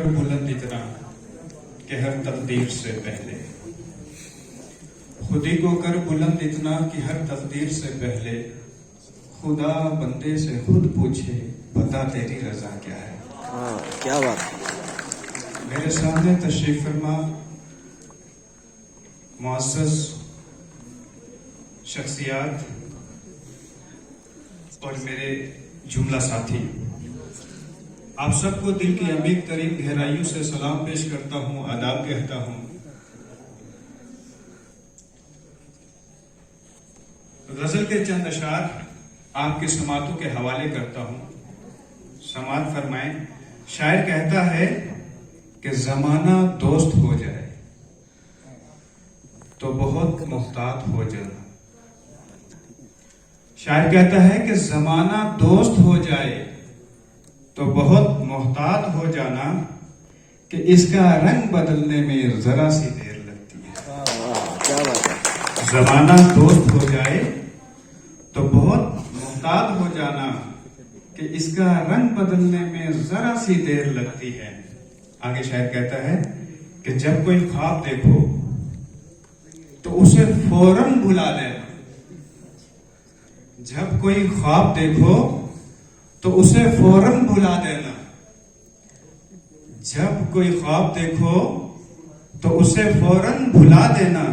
बुलंद इतना कि हर तकदीर से पहले, खुदी को कर बुलंद इतना कि हर तकदीर से पहले, खुदा बंदे से खुद पूछे बता तेरी रजा क्या है। क्या बात। मेरे सामने तशरीफ फरमा मुअज़्ज़ज़ शख्सियात और मेरे जुमला साथी, आप सबको दिल की अमीर तरीन गहराइयों से सलाम पेश करता हूँ, आदाब कहता हूँ। गजल के चंद अशार आपके समातों के हवाले करता हूँ। समात फरमाएं। शायर कहता है कि जमाना दोस्त हो जाए तो बहुत मुहतात हो जाना। शायर कहता है कि जमाना दोस्त हो जाए तो बहुत मोहतात हो जाना, कि इसका रंग बदलने में जरा सी देर लगती है। क्या बात है। जमाना दोस्त हो जाए तो बहुत मोहतात हो जाना, कि इसका रंग बदलने में जरा सी देर लगती है। आगे शायर कहता है कि जब कोई ख्वाब देखो तो उसे फौरन भुला देना। जब कोई ख्वाब देखो तो उसे फौरन भुला देना। जब कोई ख्वाब देखो तो उसे फौरन भुला देना,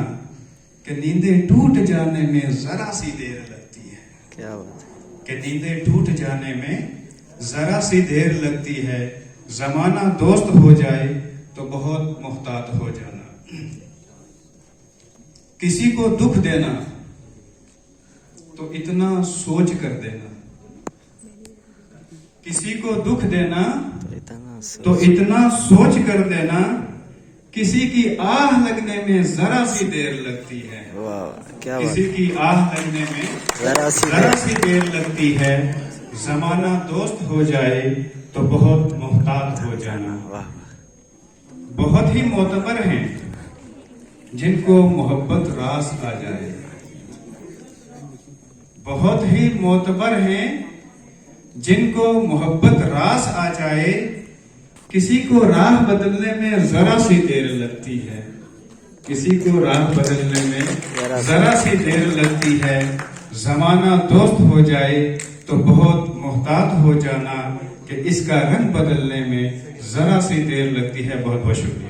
कि नींदें टूट जाने में जरा सी देर लगती है। क्या बात है। कि नींदें टूट जाने में जरा सी देर लगती है। जमाना दोस्त हो जाए तो बहुत मुहतात हो जाना। किसी को दुख देना तो इतना सोच कर देना। किसी को दुख देना तो इतना सोच कर देना, किसी की आह लगने में जरा सी देर लगती है। क्या किसी की आह लगने में जरा सी देर लगती है। जमाना दोस्त हो जाए तो बहुत मुहतात हो जाना। बहुत ही मोतबर हैं जिनको मोहब्बत रास आ जाए। बहुत ही मोतबर हैं जिनको मोहब्बत रास आ जाए, किसी को राह बदलने में जरा सी देर लगती है। किसी को राह बदलने में जरा सी देर लगती है। जमाना दोस्त हो जाए तो बहुत मुहतात हो जाना, कि इसका रंग बदलने में जरा सी देर लगती है। बहुत बहुत शुक्रिया।